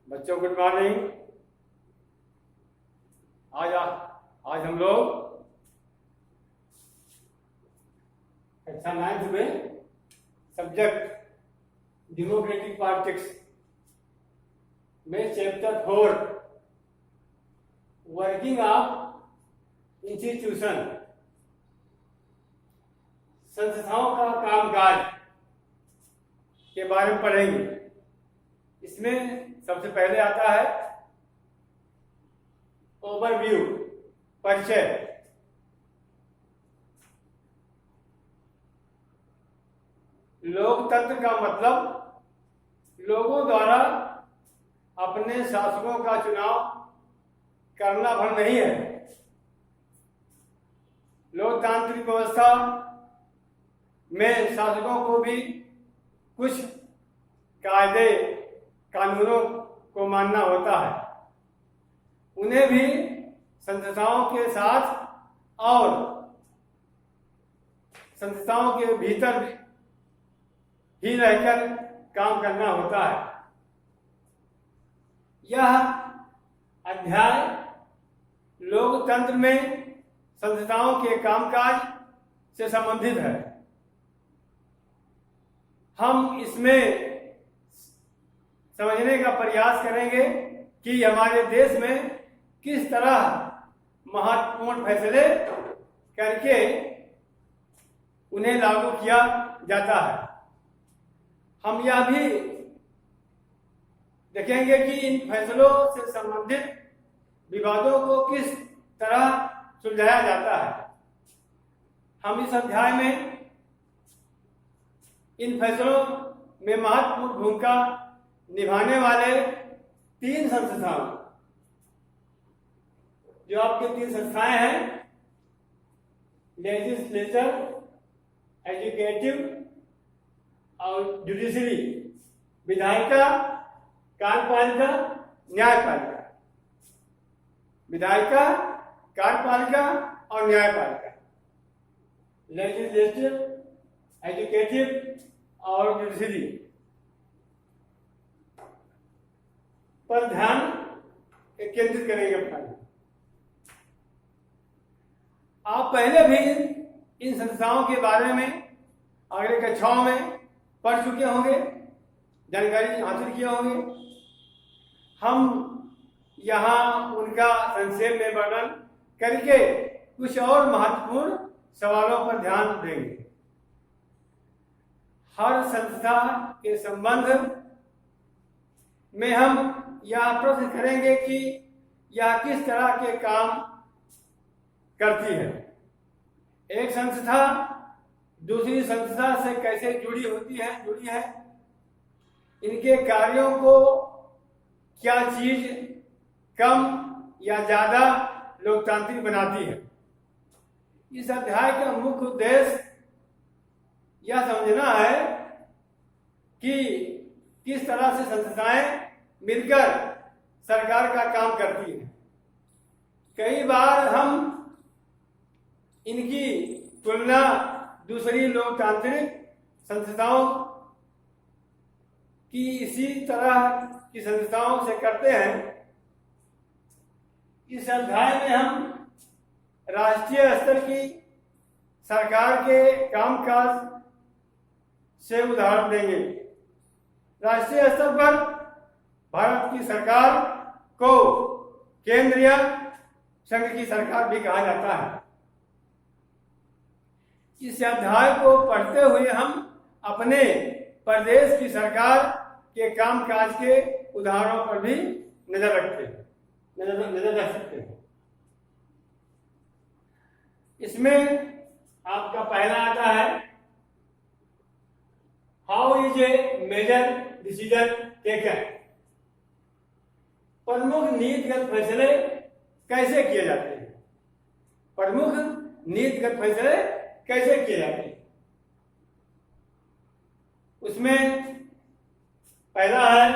बच्चों good morning. आज हम लोग कक्षा 9 में सब्जेक्ट डेमोक्रेटिक पॉलिटिक्स में चैप्टर 4 वर्किंग ऑफ इंस्टीट्यूशन, संस्थाओं का कामकाज के बारे में पढ़ेंगे। इसमें सबसे पहले आता है ओवरव्यू, परिचय। लोकतंत्र का मतलब लोगों द्वारा अपने शासकों का चुनाव करना भर नहीं है। लोकतांत्रिक व्यवस्था में शासकों को भी कुछ कायदे कानूनों को मानना होता है। उन्हें भी संस्थाओं के साथ और संस्थाओं के भीतर ही रहकर काम करना होता है। यह अध्याय लोकतंत्र में संस्थाओं के कामकाज से संबंधित है। हम इसमें समझने का प्रयास करेंगे कि हमारे देश में किस तरह महत्वपूर्ण फैसले करके उन्हें लागू किया जाता है। हम यह भी देखेंगे कि इन फैसलों से संबंधित विवादों को किस तरह सुलझाया जाता है। हम इस अध्याय में इन फैसलों में महत्वपूर्ण भूमिका निभाने वाले 3 संस्थाओं, जो आपके 3 संस्थाएं हैं, लेजिस्लेचर, एजुकेटिव और जुडिशरी, विधायिका, कार्यपालिका, न्यायपालिका। विधायिका, कार्यपालिका और न्यायपालिका, लेजिस्लेटिव, एजुकेटिव और जुडिशरी पर ध्यान केंद्रित करेंगे अपना। आप पहले भी इन संस्थाओं के बारे में अगले कक्षाओं में पढ़ चुके होंगे, जानकारी हासिल किए होंगे। हम यहाँ उनका संक्षेप में वर्णन करके कुछ और महत्वपूर्ण सवालों पर ध्यान देंगे। हर संस्था के संबंध में हम यह प्रश्न करेंगे कि यह किस तरह के काम करती है। एक संस्था दूसरी संस्था से कैसे जुड़ी है। इनके कार्यों को क्या चीज कम या ज्यादा लोकतांत्रिक बनाती है। इस अध्याय का मुख्य उद्देश्य यह समझना है कि किस तरह से संस्थाएं मिलकर सरकार का काम करती है। कई बार हम इनकी तुलना दूसरी लोकतांत्रिक संस्थाओं की इसी तरह की संस्थाओं से करते हैं। इस अध्याय में हम राष्ट्रीय स्तर की सरकार के कामकाज से उदाहरण देंगे। राष्ट्रीय स्तर पर भारत की सरकार को केंद्रीय संघ की सरकार भी कहा जाता है। इस अध्याय को पढ़ते हुए हम अपने प्रदेश की सरकार के कामकाज के उदाहरणों पर भी नजर रख सकते हैं। इसमें आपका पहला आता है, how is a major decision taken. प्रमुख नीतिगत फैसले कैसे किए जाते हैं। प्रमुख नीतिगत फैसले कैसे किए जाते हैं। उसमें पहला है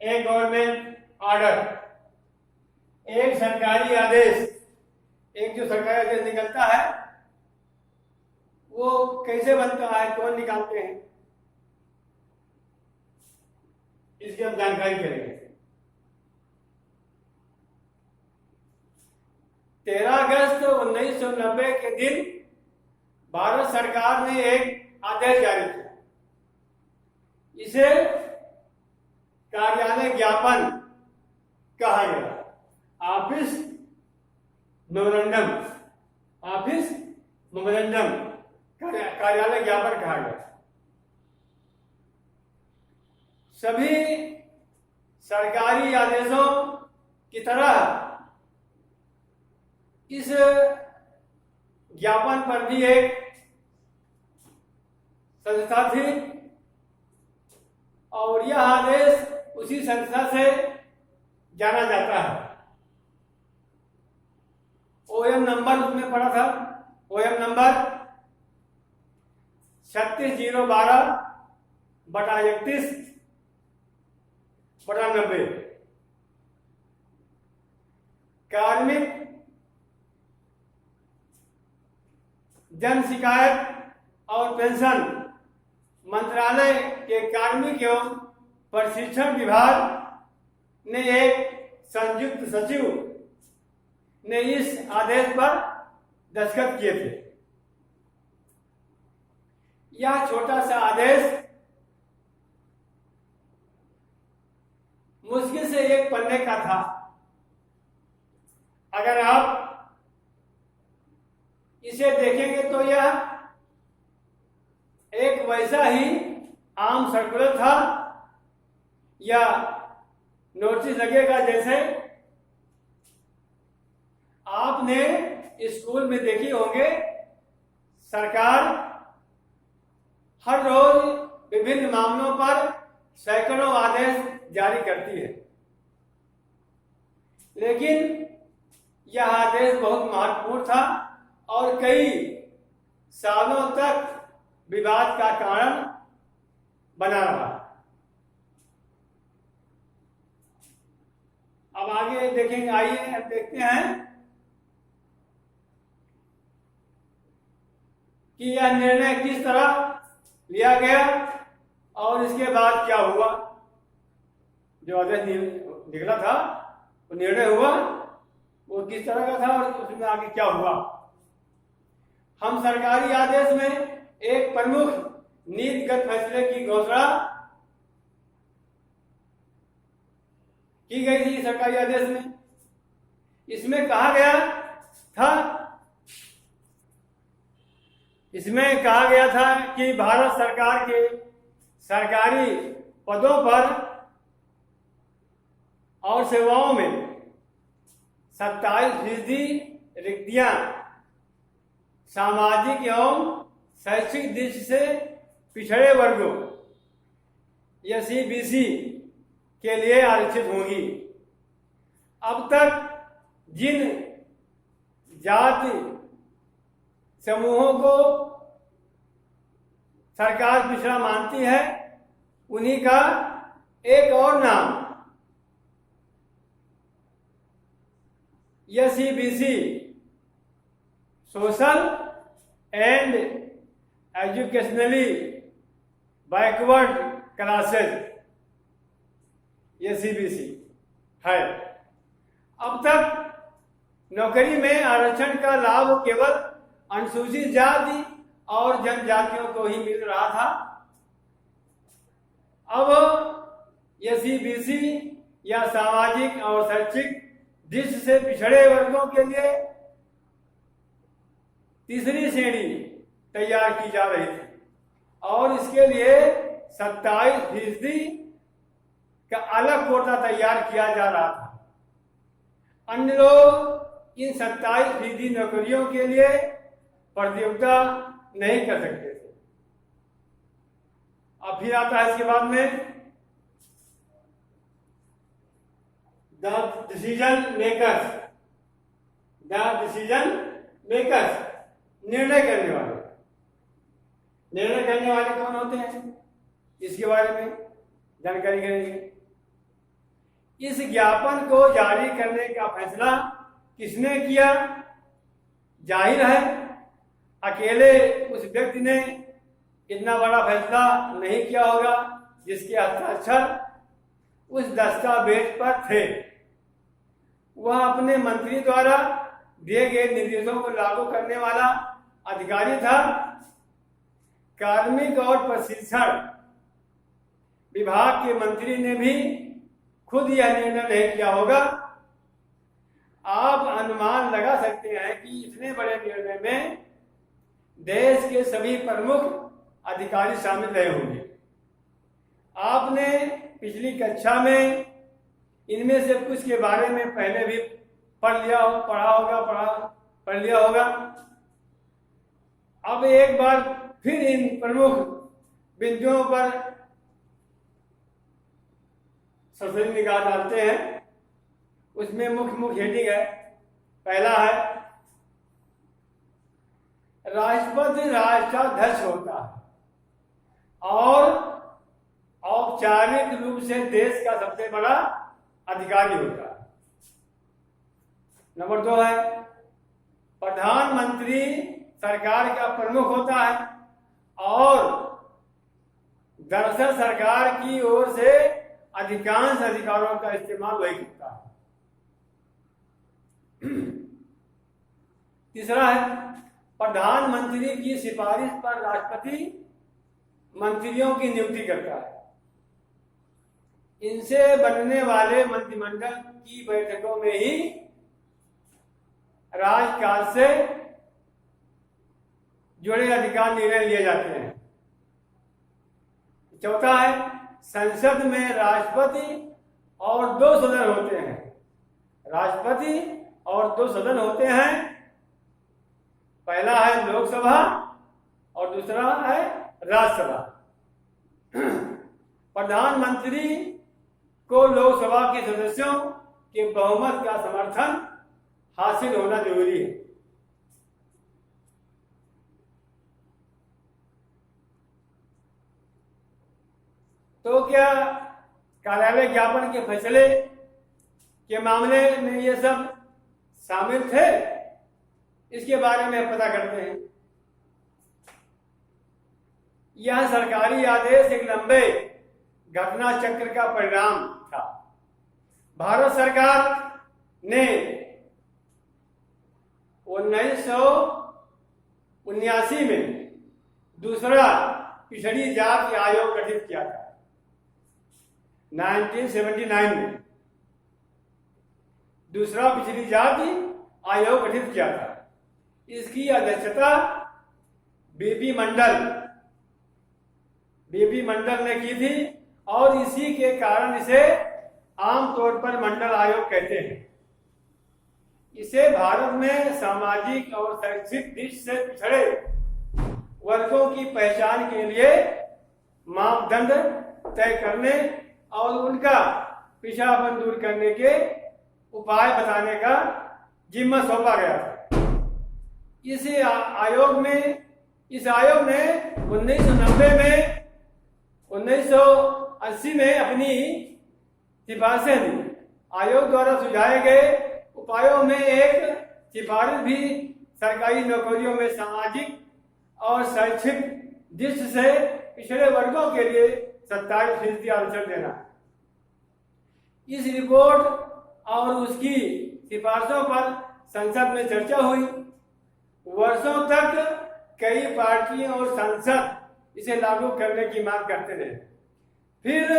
ए गवर्नमेंट ऑर्डर, एक सरकारी आदेश। एक जो सरकारी आदेश निकलता है वो कैसे बनता है, कौन निकालते हैं, इसकी हम जानकारी करेंगे। 13 अगस्त 1990 के दिन भारत सरकार ने एक आदेश जारी किया। इसे कार्यालय ज्ञापन कहा गया, ऑफिस मेमोरेंडम, ऑफिस मेमोरेंडम कार्यालय ज्ञापन कहा गया। सभी सरकारी आदेशों की तरह इस ज्ञापन पर भी एक संस्था थी और यह आदेश उसी संस्था से जाना जाता है। ओएम नंबर उसमें पड़ा था, ओएम नंबर 36/31/90। कार्मिक जन शिकायत और पेंशन मंत्रालय के कार्मिक एवं प्रशिक्षण विभाग ने एक संयुक्त सचिव ने इस आदेश पर दस्तखत किए थे। यह छोटा सा आदेश मुश्किल से 1 पन्ने का था। अगर आप इसे देखेंगे तो यह एक वैसा ही आम सर्कुलर था या नोटिस लगेगा जैसे आपने स्कूल में देखी होंगे। सरकार हर रोज विभिन्न मामलों पर सैकड़ों आदेश जारी करती है, लेकिन यह आदेश बहुत महत्वपूर्ण था और कई सालों तक विवाद का कारण बना रहा। अब आगे देखेंगे, आइए अब देखते हैं कि यह निर्णय किस तरह लिया गया और इसके बाद क्या हुआ। जो आदेश निकला था, वो निर्णय हुआ, वो किस तरह का था और उसमें आगे क्या हुआ। हम सरकारी आदेश में एक प्रमुख नीतिगत फैसले की घोषणा की गई थी सरकारी आदेश में। इसमें कहा गया था कि भारत सरकार के सरकारी पदों पर और सेवाओं में 27% रिक्तियां सामाजिक एवं शैक्षिक दृष्टि से पिछड़े वर्गों SC/BC के लिए आरक्षित होंगी। अब तक जिन जाति समूहों को सरकार पिछड़ा मानती है, उन्हीं का एक और नाम SC/BC social and educationally backward classes SC/BC है। अब तक नौकरी में आरक्षण का लाभ केवल अनुसूचित जाति और जनजातियों को ही मिल रहा था। अब SC/BC या सामाजिक और शैक्षिक दृष्टि से पिछड़े वर्गों के लिए तीसरी श्रेणी तैयार की जा रही थी और इसके लिए 27% का अलग कोटा तैयार किया जा रहा था। अन्य लोग इन 27% नौकरियों के लिए प्रतियोगिता नहीं कर सकते थे। अब फिर आता है इसके बाद में द डिसीजन मेकर्स, निर्णय करने वाले कौन होते हैं, इसके बारे में जानकारी करेंगे। इस ज्ञापन को जारी करने का फैसला किसने किया? जाहिर है अकेले उस व्यक्ति ने इतना बड़ा फैसला नहीं किया होगा जिसके हस्ताक्षर उस दस्तावेज पर थे। वह अपने मंत्री द्वारा दिए गए निर्देशों को लागू करने वाला अधिकारी था। कार्मिक और प्रशिक्षण विभाग के मंत्री ने भी खुद यह निर्णय नहीं किया होगा। आप अनुमान लगा सकते हैं कि इतने बड़े निर्णय में देश के सभी प्रमुख अधिकारी शामिल रहे होंगे। आपने पिछली कक्षा में इनमें से कुछ के बारे में पहले भी पढ़ लिया होगा। अब एक बार फिर इन प्रमुख बिंदुओं पर ससुरी निगाह डालते हैं। उसमें मुख्य हेडिंग है। पहला है, राष्ट्रपति राष्ट्राध्यक्ष होता है और औपचारिक रूप से देश का सबसे बड़ा अधिकारी होता है। नंबर 2 है, प्रधानमंत्री सरकार का प्रमुख होता है और दरअसल सरकार की ओर से अधिकांश अधिकारों का इस्तेमाल वही करता है। तीसरा है, प्रधानमंत्री की सिफारिश पर राष्ट्रपति मंत्रियों की नियुक्ति करता है। इनसे बनने वाले मंत्रिमंडल की बैठकों में ही राजकाज से जुड़े अधिकार निर्णय लिए जाते हैं। चौथा है, संसद में राष्ट्रपति और 2 सदन होते हैं। राष्ट्रपति और 2 सदन होते हैं। पहला है लोकसभा और दूसरा है राज्यसभा। प्रधानमंत्री को लोकसभा के सदस्यों के बहुमत का समर्थन हासिल होना जरूरी है। तो क्या कार्यालय ज्ञापन के फैसले के मामले में ये सब शामिल थे? इसके बारे में पता करते हैं। यह सरकारी आदेश एक लंबे घटना चक्र का परिणाम था। भारत सरकार ने 1979 में दूसरा पिछड़ी जाति आयोग गठित किया था। 1979 में दूसरा पिछड़ी जाति आयोग गठित किया था। इसकी अध्यक्षता बीपी मंडल ने की थी और इसी के कारण इसे आमतौर पर मंडल आयोग कहते हैं। इसे भारत में सामाजिक और शैक्षिक दृष्टि से पिछड़े वर्गों की पहचान के लिए मापदंड तय करने और उनका पिछड़ापन दूर करने के उपाय बताने का जिम्मा सौंपा गया था। इस आयोग ने 1980 में अपनी सिफारिशें दी। आयोग द्वारा सुझाए गए उपायों में एक सिफारिश भी सरकारी नौकरियों में सामाजिक और शैक्षिक दृष्टि से पिछड़े वर्गों के लिए 27% आरक्षण देना। इस रिपोर्ट और उसकी सिफारिशों पर संसद में चर्चा हुई। वर्षों तक कई पार्टियां और सांसद इसे लागू करने की मांग करते रहे। फिर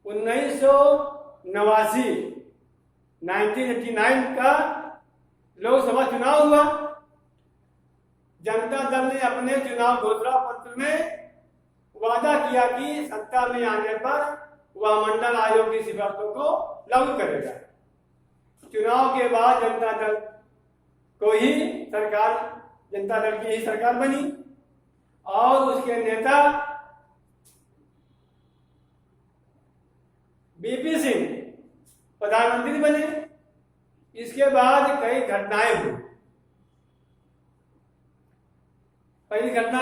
1989 का लोकसभा चुनाव हुआ। जनता दल ने अपने चुनाव घोषणा पत्र में वादा किया कि सत्ता में आने पर वह मंडल आयोग की सिफारिशों को लागू करेगा। चुनाव के बाद जनता दल की ही सरकार बनी और उसके नेता बीपी सिंह प्रधानमंत्री बने। इसके बाद कई घटनाएं हुई। पहली घटना,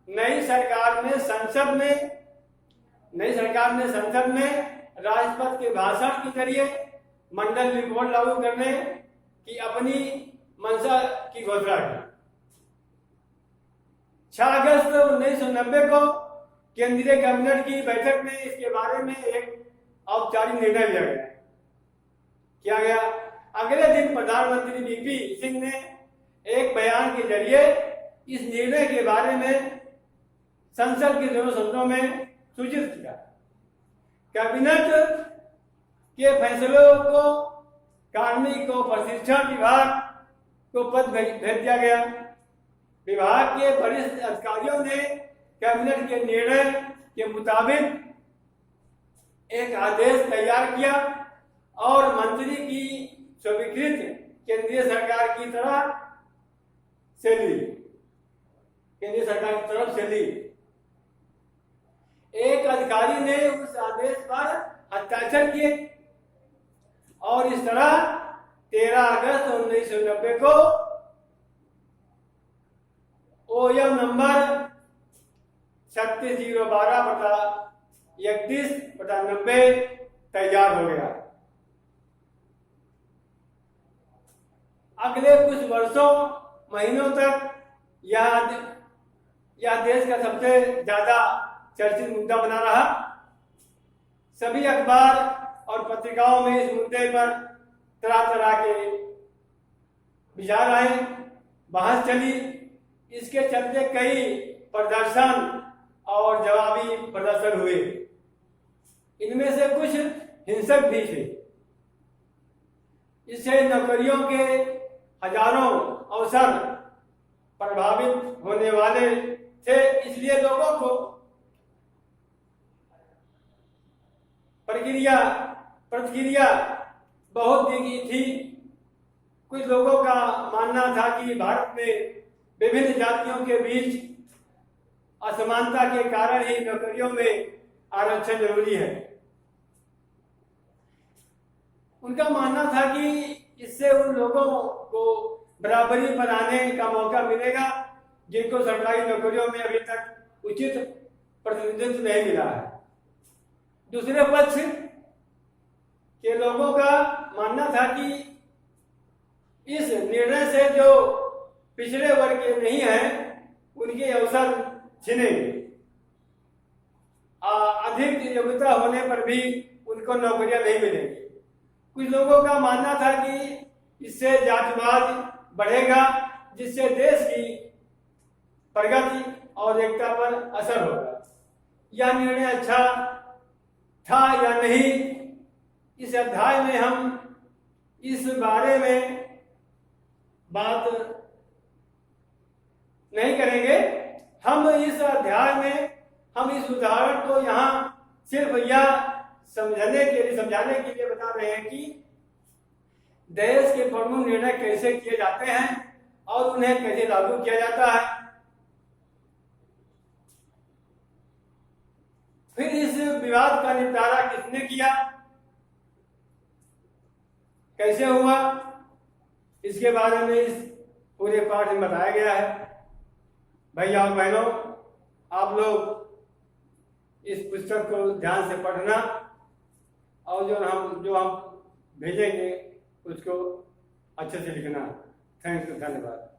नई सरकार ने संसद में राष्ट्रपति के भाषण के जरिए मंडल रिपोर्ट लागू करने की अपनी मंशा की घोषणा की। 6 अगस्त 1990 को केंद्रीय कैबिनेट की बैठक में इसके बारे में एक औपचारिक निर्णय लिया गया। अगले दिन प्रधानमंत्री वीपी सिंह ने एक बयान के जरिए इस निर्णय के बारे में संसद के दोनों सदनों में सूचित किया। कैबिनेट के फैसलों को कार्मिक और प्रशिक्षण विभाग को पत्र भेज दिया गया। विभाग के वरिष्ठ अधिकारियों ने कैबिनेट के निर्णय के मुताबिक एक आदेश तैयार किया और मंत्री की स्वीकृत केंद्रीय सरकार की तरफ से ली। एक अधिकारी ने उस आदेश पर हस्ताक्षर किए और इस तरह 13 अगस्त 1990 को ओएम नंबर 36/012/31/90 तैयार हो गया। अगले कुछ वर्षों महीनों तक यह देश का सबसे ज्यादा चर्चित मुद्दा बना रहा। सभी अखबार और पत्रिकाओं में इस मुद्दे पर तरह तरह के विचार आए, बहस चली। इसके चलते कई प्रदर्शन और जवाबी प्रदर्शन हुए। इनमें से कुछ हिंसक भी थे। इससे नौकरियों के हजारों अवसर प्रभावित होने वाले थे। इसलिए लोगों को प्रतिक्रिया बहुत दी गई थी। कुछ लोगों का मानना था कि भारत में विभिन्न जातियों के बीच असमानता के कारण ही नौकरियों में आरक्षण जरूरी है। उनका मानना था कि इससे उन लोगों को बराबरी पर आने का मौका मिलेगा जिनको सरकारी नौकरियों में अभी तक उचित प्रतिनिधित्व नहीं मिला है। दूसरे पक्ष के लोगों का मानना था कि इस निर्णय से जो पिछड़े वर्ग के नहीं हैं उनके अवसर छिनेंगे। अधिक योग्यता होने पर भी उनको नौकरियां नहीं मिलेंगी। कुछ लोगों का मानना था कि इससे जातिवाद बढ़ेगा जिससे देश की प्रगति और एकता पर असर होगा। यह निर्णय अच्छा था या नहीं, इस अध्याय में हम इस बारे में बात नहीं करेंगे। हम इस अध्याय में हम इस उदाहरण को यहाँ सिर्फ यह समझाने के लिए बता रहे हैं कि देश के प्रमुख निर्णय कैसे किए जाते हैं और उन्हें कैसे लागू किया जाता है। फिर इस विवाद का निपटारा किसने किया, कैसे हुआ, इसके बारे में इस पूरे पाठ में बताया गया है। भैया और बहनों, आप लोग इस पुस्तक को ध्यान से पढ़ना और जो हम भेजेंगे उसको अच्छे से लिखना। थैंक यू, धन्यवाद।